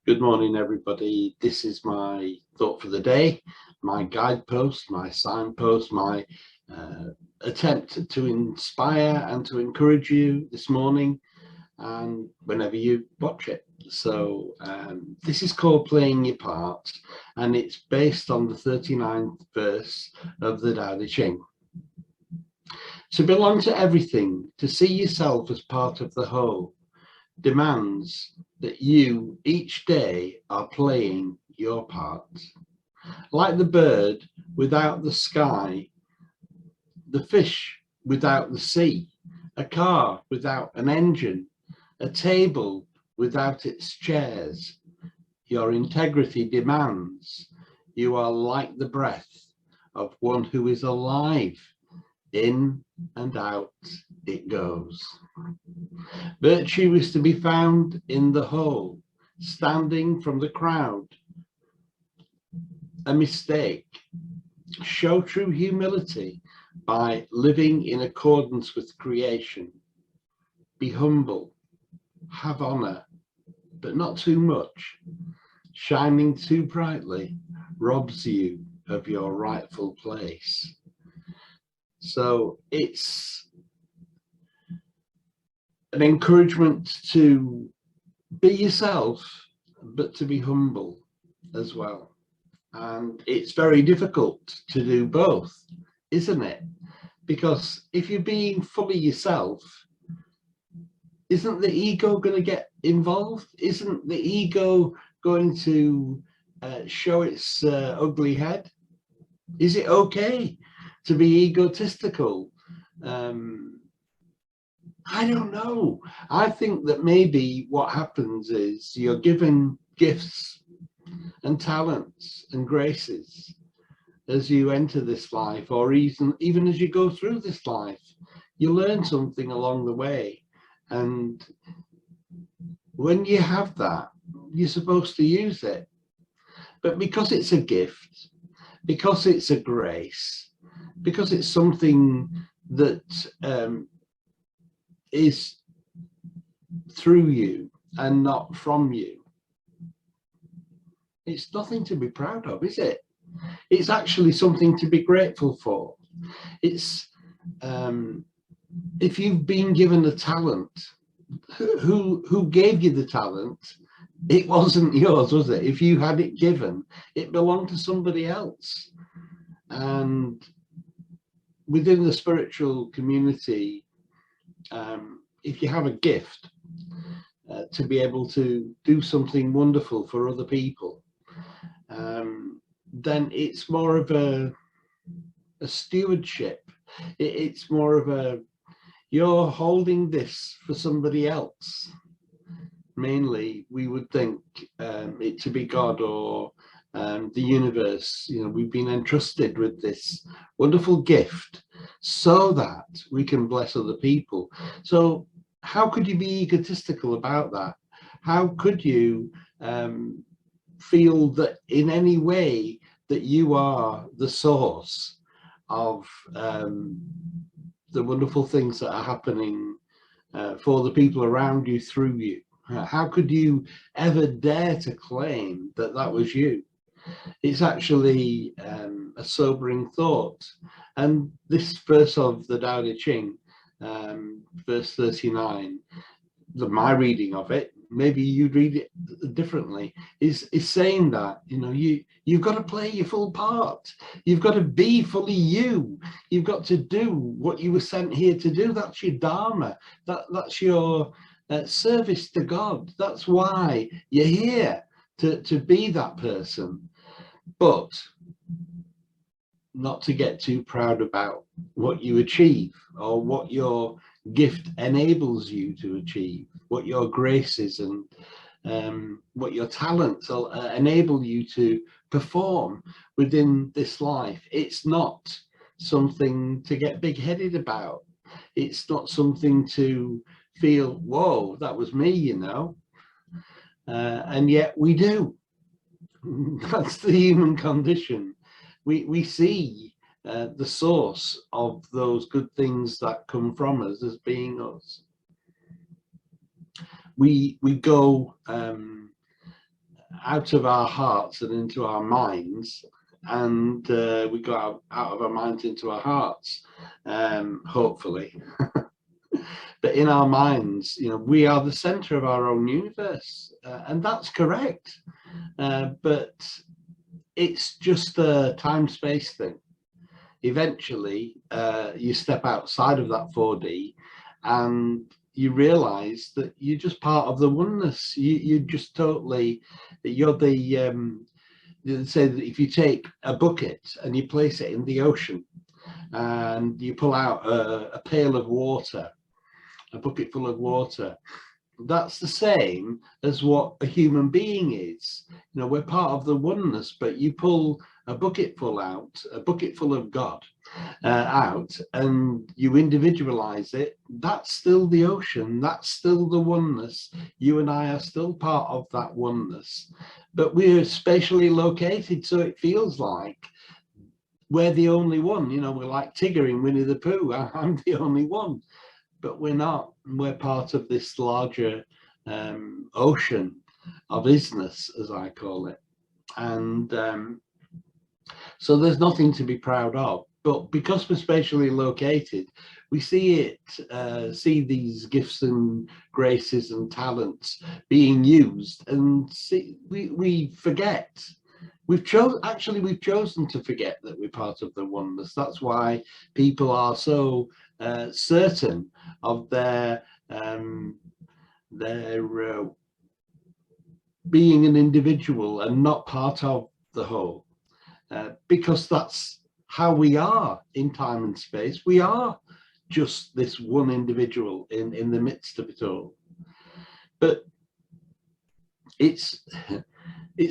Good morning, everybody. This is my thought for the day, my guidepost, my signpost, my attempt to inspire and to encourage you this morning and whenever you watch it. So this is called Playing Your Part, and it's based on the 39th verse of the Tao Te Ching. To belong to everything, to see yourself as part of the whole, demands that you each day are playing your part. Like the bird without the sky, the fish without the sea, a car without an engine, a table without its chairs, your integrity demands you are like the breath of one who is alive. In and out it goes. Virtue is to be found in the whole, standing from the crowd. A mistake. Show true humility by living in accordance with creation. Be humble. Have honor, but not too much. Shining too brightly robs you of your rightful place. So it's an encouragement to be yourself, but to be humble as well. And it's very difficult to do both, isn't it? Because if you're being fully yourself, isn't the ego going to get involved? Isn't the ego going to show its ugly head? Is it okay to be egotistical? I don't know. I think that maybe what happens is you're given gifts and talents and graces as you enter this life, or even as you go through this life. You learn something along the way, and when you have that, you're supposed to use it. But because it's a gift, because it's a grace, because it's something that is through you and not from you, it's nothing to be proud of, is it? It's actually something to be grateful for. It's if you've been given a talent, who gave you the talent? It wasn't yours, was it? If you had it given, it belonged to somebody else. And within the spiritual community, if you have a gift to be able to do something wonderful for other people, then it's more of a stewardship. It's more of a, you're holding this for somebody else. Mainly, we would think it to be God or the universe. You know, we've been entrusted with this wonderful gift so that we can bless other people. So how could you be egotistical about that? How could you feel that in any way that you are the source of the wonderful things that are happening for the people around you through you? How could you ever dare to claim that that was you? It's actually a sobering thought. And this verse of the Tao Te Ching, verse 39, my reading of it, maybe you'd read it differently, is saying that, you know, you've got to play your full part. You've got to be fully you. You've got to do what you were sent here to do. That's your dharma. That's your service to God. That's why you're here, to be that person. But not to get too proud about what you achieve or what your gift enables you to achieve, what your graces and what your talents enable you to perform within this life. It's not something to get big-headed about. It's not something to feel, whoa, that was me, you know. And yet we do. That's the human condition. We see the source of those good things that come from us as being us. We go out of our hearts and into our minds, and we go out of our minds into our hearts, hopefully. But in our minds, we are the center of our own universe, and that's correct. But it's just a time-space thing. Eventually, you step outside of that 4D, and you realize that you're just part of the oneness. You're just totally, you're the, say that if you take a bucket and you place it in the ocean and you pull out a pail of water, a bucket full of water, that's the same as what a human being is. We're part of the oneness, but you pull a bucket full out, a bucket full of God out, and you individualize it. That's still the ocean. That's still the oneness. You and I are still part of that oneness, but we're spatially located, so it feels like we're the only one. We're like Tigger in Winnie the Pooh. I'm the only one. But we're not. We're part of this larger ocean of isness, as I call it. And so there's nothing to be proud of. But because we're spatially located, we see these gifts and graces and talents being used, and we forget. We've chosen to forget that we're part of the oneness. That's why people are so certain of their being an individual and not part of the whole, because that's how we are in time and space. We are just this one individual in the midst of it all. But it's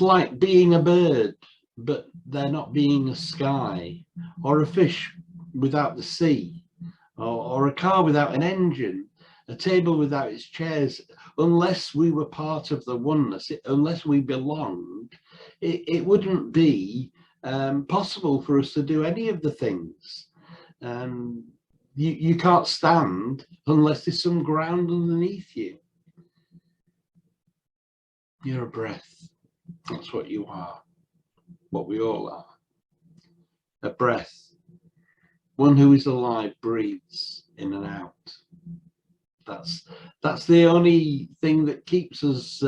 like being a bird, but they're not being a sky, or a fish without the sea, or a car without an engine, a table without its chairs. Unless we were part of the oneness, unless we belonged, it wouldn't be possible for us to do any of the things. You can't stand unless there's some ground underneath you. You're a breath. That's what you are, what we all are. A breath. One who is alive breathes in and out. That's the only thing that keeps us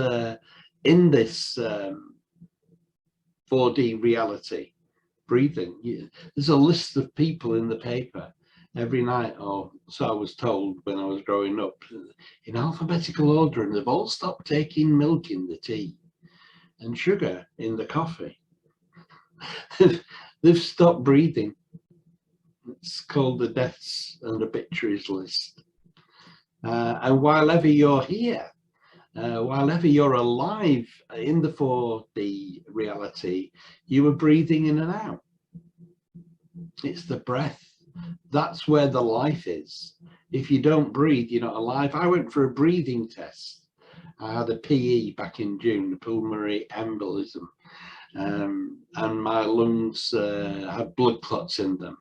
in this 4D reality, breathing. There's a list of people in the paper every night, or so I was told when I was growing up, in alphabetical order, and they've all stopped taking milk in the tea and sugar in the coffee. They've stopped breathing. It's called the deaths and obituaries list. And while ever you're here, while ever you're alive in the 4D reality, you are breathing in and out. It's the breath. That's where the life is. If you don't breathe, you're not alive. I went for a breathing test. I had a PE back in June, a pulmonary embolism, and my lungs had blood clots in them.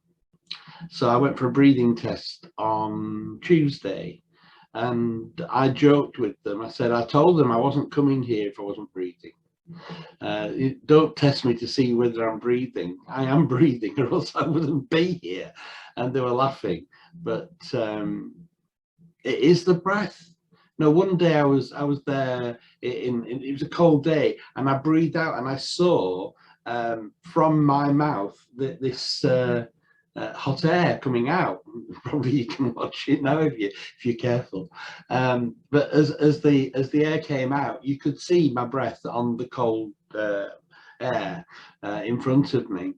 So I went for a breathing test on Tuesday, and I joked with them. I told them I wasn't coming here if I wasn't breathing. Don't test me to see whether I'm breathing. I am breathing, or else I wouldn't be here. And they were laughing. But it is the breath. No, one day I was there. It was a cold day, and I breathed out, and I saw from my mouth this hot air coming out. Probably you can watch it now if you're careful. But as the air came out, you could see my breath on the cold air in front of me,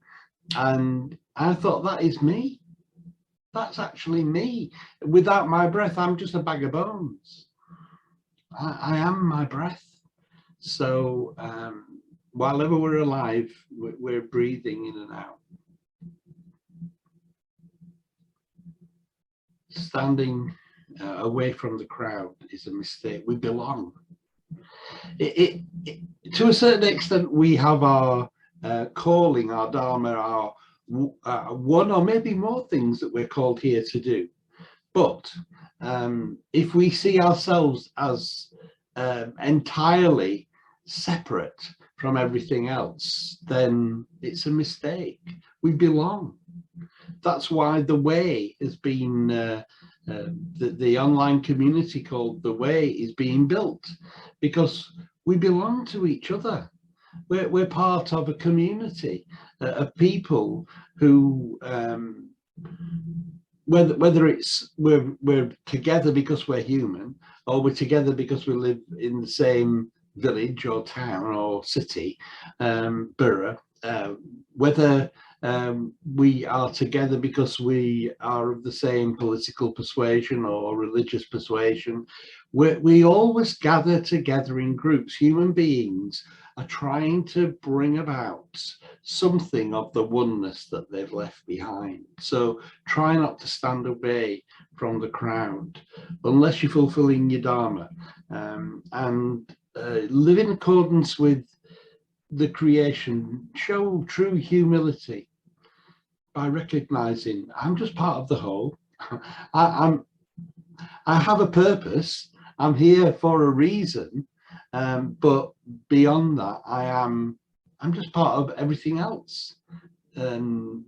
and I thought, that is me. That's actually me. Without my breath, I'm just a bag of bones. I am my breath. So while ever we're alive, we're breathing in and out. Standing away from the crowd is a mistake. We belong. To a certain extent, we have our calling, our dharma, our one or maybe more things that we're called here to do. But if we see ourselves as entirely separate from everything else, then it's a mistake. We belong. That's why The Way has been, the online community called The Way is being built, because we belong to each other. We're part of a community of people who, whether it's we're together because we're human, or we're together because we live in the same village or town or city, borough, whether we are together because we are of the same political persuasion or religious persuasion. We always gather together in groups. Human beings are trying to bring about something of the oneness that they've left behind. So try not to stand away from the crowd unless you're fulfilling your dharma, and live in accordance with the creation. Show true humility by recognizing I'm just part of the whole. I have a purpose. I'm here for a reason, but beyond that, I'm just part of everything else,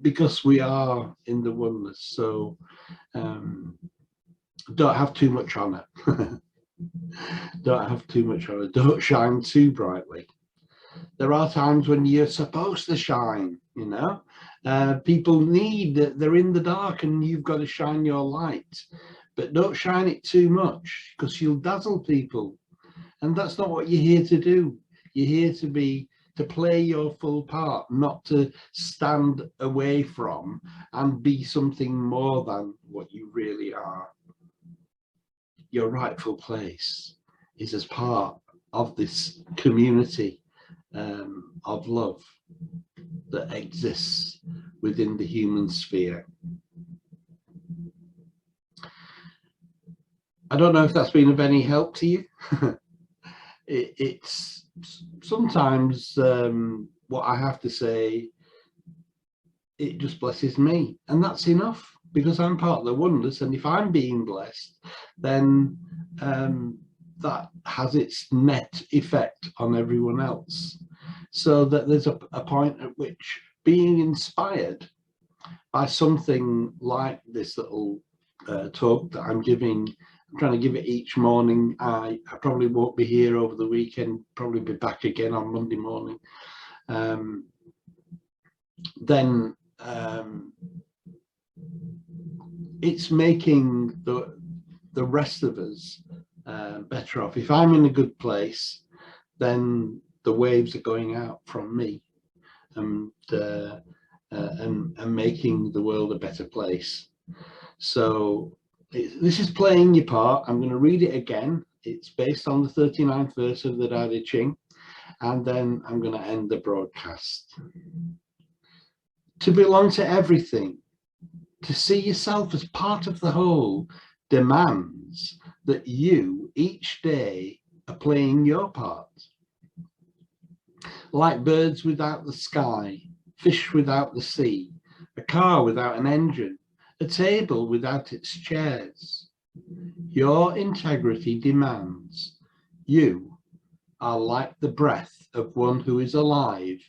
because we are in the oneness. So don't have too much on it. Don't have too much on it. Don't shine too brightly. There are times when you're supposed to shine, you know. People they're in the dark and you've got to shine your light, but don't shine it too much because you'll dazzle people. And that's not what you're here to do. You're here to play your full part, not to stand away from and be something more than what you really are. Your rightful place is as part of this community of love that exists within the human sphere. I don't know if that's been of any help to you. It's sometimes what I have to say, it just blesses me, and that's enough, because I'm part of the oneness, and if I'm being blessed, then that has its net effect on everyone else. So that there's a point at which being inspired by something like this little talk that I'm giving, I'm trying to give it each morning. I probably won't be here over the weekend, probably be back again on Monday morning. Then it's making the rest of us better off. If I'm in a good place, then the waves are going out from me, and making the world a better place. So this is playing your part. I'm going to read it again. It's based on the 39th verse of the Tao Te Ching, and then I'm going to end the broadcast. To belong to everything, to see yourself as part of the whole, demands that you each day are playing your part. Like birds without the sky, fish without the sea, a car without an engine, a table without its chairs. Your integrity demands you are like the breath of one who is alive.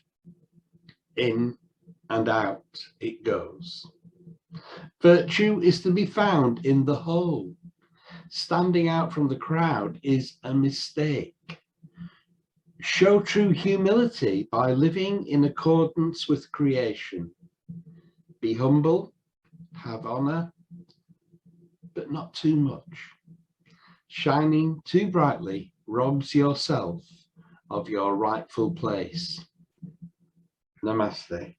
In and out it goes. Virtue is to be found in the whole. Standing out from the crowd is a mistake. Show true humility by living in accordance with creation. Be humble, have honor, but not too much. Shining too brightly robs yourself of your rightful place. Namaste.